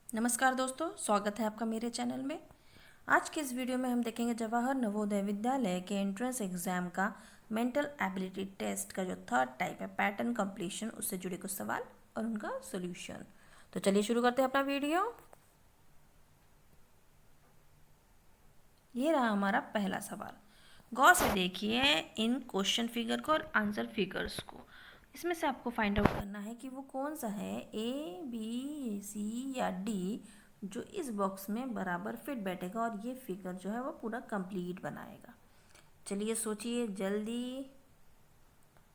नमस्कार दोस्तों, स्वागत है आपका मेरे चैनल में। आज के इस वीडियो में हम देखेंगे जवाहर नवोदय विद्यालय के एंट्रेंस एग्जाम का मेंटल एबिलिटी टेस्ट का जो थर्ड टाइप है पैटर्न कंप्लीशन, उससे जुड़े कुछ सवाल और उनका सॉल्यूशन। तो चलिए शुरू करते हैं अपना वीडियो। ये रहा हमारा पहला सवाल। गौर से देखिए इन क्वेश्चन फिगर को और आंसर फिगर्स को। इसमें से आपको फाइंड आउट करना है कि वो कौन सा है, ए बी सी या डी, जो इस बॉक्स में बराबर फिट बैठेगा और ये फिगर जो है वो पूरा कंप्लीट बनाएगा। चलिए सोचिए जल्दी।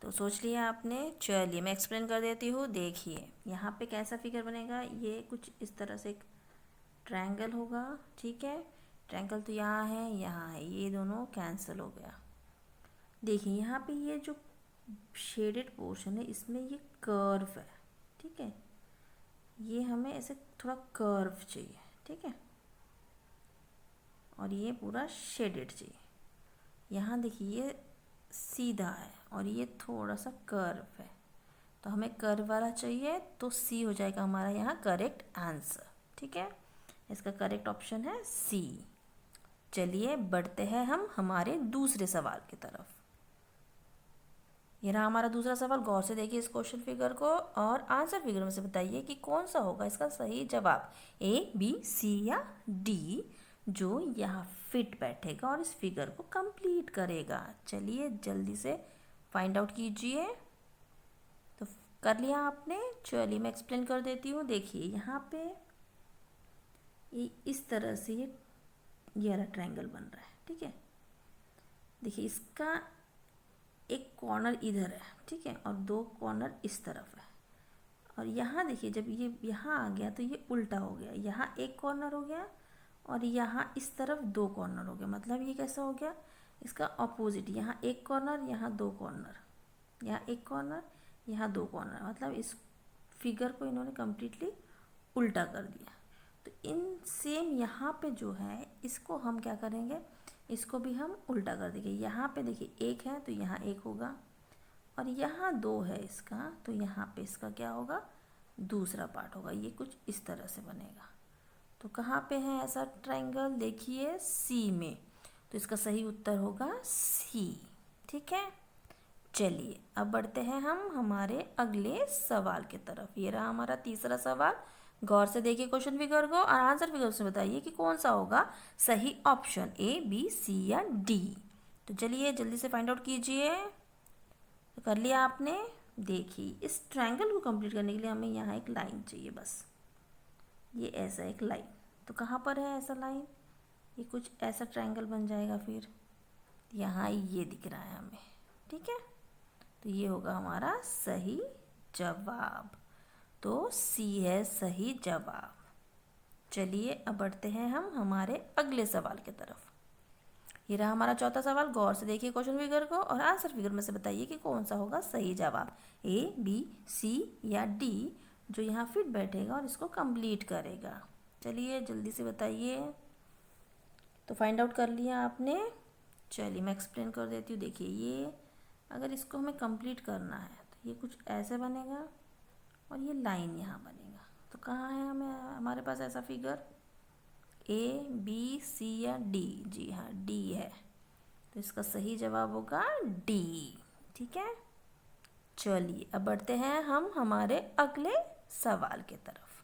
तो सोच लिया आपने, चलिए मैं एक्सप्लेन कर देती हूँ। देखिए यहाँ पे कैसा फिगर बनेगा, ये कुछ इस तरह से एक ट्रायंगल होगा। ठीक है, ट्रायंगल तो यहाँ है, ये दोनों कैंसिल हो गया। देखिए यहाँ पे ये जो शेडेड पोर्शन है इसमें ये कर्व है। ठीक है, ये हमें ऐसे थोड़ा कर्व चाहिए। ठीक है, और ये पूरा शेडेड चाहिए। यहाँ देखिए ये सीधा है और ये थोड़ा सा कर्व है, तो हमें कर्व वाला चाहिए, तो सी हो जाएगा हमारा यहाँ करेक्ट आंसर। ठीक है, इसका करेक्ट ऑप्शन है सी। चलिए बढ़ते हैं हम हमारे दूसरे सवाल की तरफ। ये रहा हमारा दूसरा सवाल। गौर से देखिए इस क्वेश्चन फिगर को और आंसर फिगर में से बताइए कि कौन सा होगा इसका सही जवाब, ए बी सी या डी, जो यहाँ फिट बैठेगा और इस फिगर को कंप्लीट करेगा। चलिए जल्दी से फाइंड आउट कीजिए। तो कर लिया आपने, चलिए मैं एक्सप्लेन कर देती हूँ। देखिए यहाँ पे ये इस तरह से ये वाला ट्रायंगल बन रहा है। ठीक है, देखिए इसका एक कॉर्नर इधर है, ठीक है, और दो कॉर्नर इस तरफ है। और यहाँ देखिए जब ये यहाँ आ गया तो ये उल्टा हो गया, यहाँ एक कॉर्नर हो गया और यहाँ इस तरफ दो कॉर्नर हो गया। मतलब ये कैसा हो गया, इसका ऑपोजिट, यहाँ एक कॉर्नर, यहाँ दो कॉर्नर, यहाँ एक कॉर्नर, यहाँ दो कॉर्नर। मतलब इस फिगर को इन्होंने कम्प्लीटली उल्टा कर दिया। तो इन सेम यहाँ पे जो है इसको हम क्या करेंगे, इसको भी हम उल्टा कर देंगे। यहाँ पे देखिए एक है तो यहाँ एक होगा, और यहाँ दो है इसका, तो यहाँ पे इसका क्या होगा, दूसरा पार्ट होगा। ये कुछ इस तरह से बनेगा। तो कहाँ पे है ऐसा ट्रायंगल, देखिए सी में, तो इसका सही उत्तर होगा सी। ठीक है, चलिए अब बढ़ते हैं हम हमारे अगले सवाल की तरफ। ये रहा हमारा तीसरा सवाल। गौर से देखिए क्वेश्चन फिगर को और आंसर फिगर से बताइए कि कौन सा होगा सही ऑप्शन, ए बी सी या डी। तो चलिए जल्दी से फाइंड आउट कीजिए। तो कर लिया आपने। देखिए इस ट्रायंगल को कंप्लीट करने के लिए हमें यहाँ एक लाइन चाहिए, बस ये ऐसा एक लाइन। तो कहाँ पर है ऐसा लाइन, ये कुछ ऐसा ट्रायंगल बन जाएगा, फिर यहाँ ये दिख रहा है हमें। ठीक है, तो ये होगा हमारा सही जवाब। तो सी है सही जवाब। चलिए अब बढ़ते हैं हम हमारे अगले सवाल की तरफ। ये रहा हमारा चौथा सवाल। गौर से देखिए क्वेश्चन फिगर को और आंसर फिगर में से बताइए कि कौन सा होगा सही जवाब, ए बी सी या डी, जो यहाँ फिट बैठेगा और इसको कंप्लीट करेगा। चलिए जल्दी से बताइए। तो फाइंड आउट कर लिया आपने, चलिए मैं एक्सप्लेन कर देती हूँ। देखिए ये अगर इसको हमें कंप्लीट करना है तो ये कुछ ऐसे बनेगा और ये लाइन यहाँ बनेगा। तो कहाँ है हमें हमारे पास ऐसा फिगर, ए बी सी या डी, जी हाँ डी है, तो इसका सही जवाब होगा डी। ठीक है, चलिए अब बढ़ते हैं हम हमारे अगले सवाल की तरफ।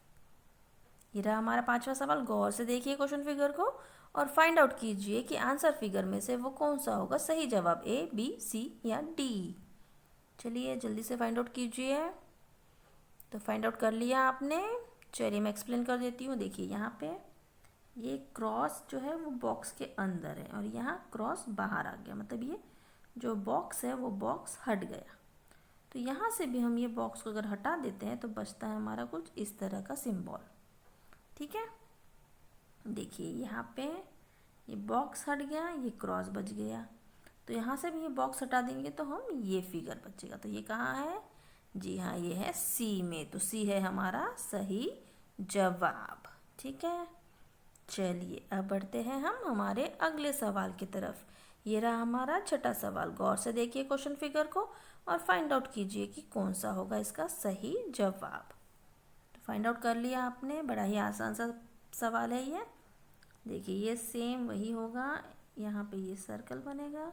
ये रहा हमारा पांचवा सवाल। गौर से देखिए क्वेश्चन फिगर को और फाइंड आउट कीजिए कि आंसर फिगर में से वो कौन सा होगा सही जवाब, ए बी सी या डी। चलिए जल्दी से फाइंड आउट कीजिए। तो फाइंड आउट कर लिया आपने, चलिए मैं एक्सप्लेन कर देती हूँ। देखिए यहाँ पे ये क्रॉस जो है वो बॉक्स के अंदर है और यहाँ क्रॉस बाहर आ गया, मतलब ये जो बॉक्स है वो बॉक्स हट गया। तो यहाँ से भी हम ये बॉक्स को अगर हटा देते हैं तो बचता है हमारा कुछ इस तरह का सिंबल। ठीक है, देखिए यहाँ पे ये बॉक्स हट गया, ये क्रॉस बच गया। तो यहाँ से भी ये बॉक्स हटा देंगे तो हम ये फिगर बचेगा। तो ये कहाँ है, जी हाँ ये है सी में। तो सी है हमारा सही जवाब। ठीक है, चलिए अब बढ़ते हैं हम हमारे अगले सवाल की तरफ। ये रहा हमारा छठा सवाल। गौर से देखिए क्वेश्चन फिगर को और फाइंड आउट कीजिए कि कौन सा होगा इसका सही जवाब। फाइंड आउट कर लिया आपने, बड़ा ही आसान सा सवाल है ये। देखिए ये सेम वही होगा, यहाँ पे ये सर्कल बनेगा,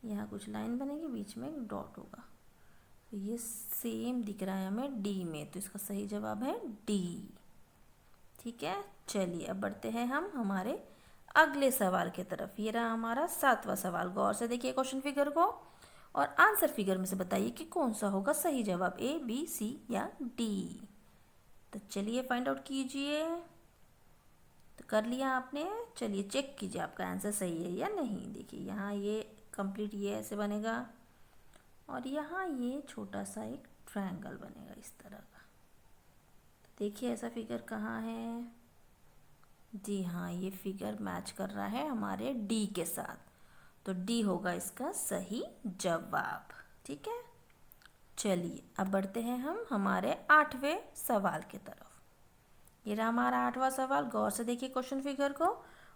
यहाँ कुछ लाइन बनेगी, बीच में एक डॉट होगा, तो ये सेम दिख रहा है हमें डी में, तो इसका सही जवाब है डी। ठीक है, चलिए अब बढ़ते हैं हम हमारे अगले सवाल की तरफ। ये रहा हमारा 7वां सवाल। गौर से देखिए क्वेश्चन फिगर को और आंसर फिगर में से बताइए कि कौन सा होगा सही जवाब, ए, बी, सी या डी। तो चलिए फाइंड आउट कीजिए। तो कर लिया आपने, चलिए चेक कीजिए आपका आंसर सही है या नहीं। देखिए यहाँ ये कंप्लीट ये ऐसे बनेगा और यहाँ ये छोटा सा एक ट्रायंगल बनेगा इस तरह का। तो देखिए ऐसा फिगर कहाँ है, जी हाँ ये फिगर मैच कर रहा है हमारे डी के साथ, तो डी होगा इसका सही जवाब। ठीक है, चलिए अब बढ़ते हैं हम हमारे 8वें सवाल की तरफ। ये रहा हमारा 8वां सवाल। गौर से देखिए क्वेश्चन फिगर को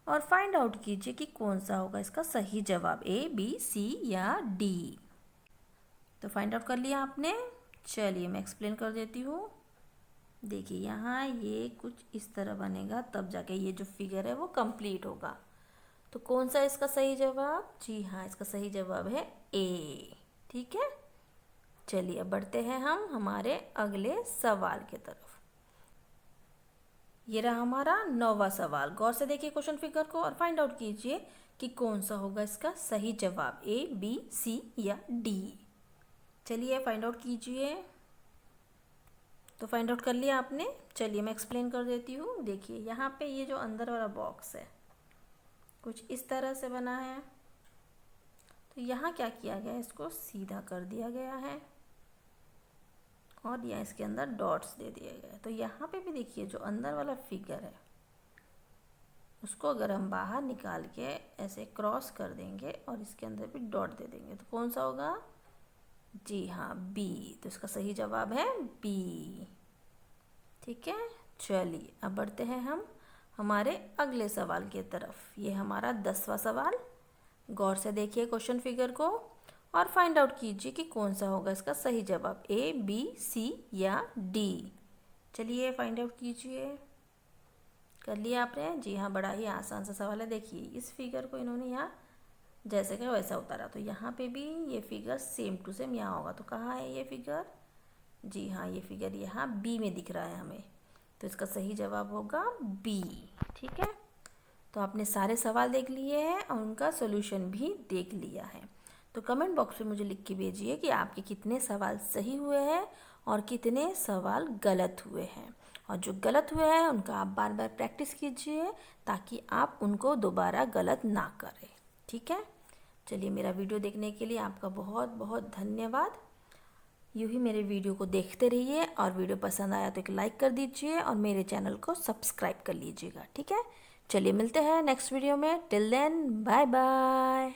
और फाइंड आउट कीजिए कि कौन सा होगा इसका सही जवाब, ए, बी, सी या डी। तो फाइंड आउट कर लिया आपने, चलिए मैं एक्सप्लेन कर देती हूँ। देखिए यहाँ ये कुछ इस तरह बनेगा, तब जाके ये जो फिगर है वो कंप्लीट होगा। तो कौन सा इसका सही जवाब, जी हाँ इसका सही जवाब है ए। ठीक है, चलिए अब बढ़ते हैं हम हमारे अगले सवाल की तरफ। ये रहा हमारा 9वां सवाल। गौर से देखिए क्वेश्चन फिगर को और फाइंड आउट कीजिए कि कौन सा होगा इसका सही जवाब, ए, बी, सी या डी। चलिए फाइंड आउट कीजिए। तो फाइंड आउट कर लिया आपने, चलिए मैं एक्सप्लेन कर देती हूँ। देखिए यहाँ पे ये जो अंदर वाला बॉक्स है कुछ इस तरह से बना है, तो यहाँ क्या किया गया है, इसको सीधा कर दिया गया है और यहाँ इसके अंदर डॉट्स दे दिए गए। तो यहाँ पे भी देखिए जो अंदर वाला फिगर है उसको अगर हम बाहर निकाल के ऐसे क्रॉस कर देंगे और इसके अंदर भी डॉट दे देंगे, तो कौन सा होगा, जी हाँ बी। तो इसका सही जवाब है बी। ठीक है, चलिए अब बढ़ते हैं हम हमारे अगले सवाल की तरफ। ये हमारा 10वां सवाल। गौर से देखिए क्वेश्चन फिगर को और फाइंड आउट कीजिए कि कौन सा होगा इसका सही जवाब, ए, बी, सी या डी। चलिए फाइंड आउट कीजिए। कर लिया आपने, जी हाँ बड़ा ही आसान सा सवाल है। देखिए इस फिगर को इन्होंने यहाँ जैसे का वैसा उतारा, तो यहाँ पे भी ये फिगर सेम टू सेम यहाँ होगा। तो कहाँ है ये फिगर, जी हाँ ये फिगर यहाँ बी में दिख रहा है हमें, तो इसका सही जवाब होगा बी। ठीक है, तो आपने सारे सवाल देख लिए हैं और उनका सोल्यूशन भी देख लिया है। तो कमेंट बॉक्स में मुझे लिख के भेजिए कि आपके कितने सवाल सही हुए हैं और कितने सवाल गलत हुए हैं, और जो गलत हुए हैं उनका आप बार बार प्रैक्टिस कीजिए ताकि आप उनको दोबारा गलत ना करें। ठीक है, चलिए मेरा वीडियो देखने के लिए आपका बहुत बहुत धन्यवाद। यूँ ही मेरे वीडियो को देखते रहिए और वीडियो पसंद आया तो एक लाइक कर दीजिए और मेरे चैनल को सब्सक्राइब कर लीजिएगा। ठीक है, चलिए मिलते हैं नेक्स्ट वीडियो में। Till then bye bye.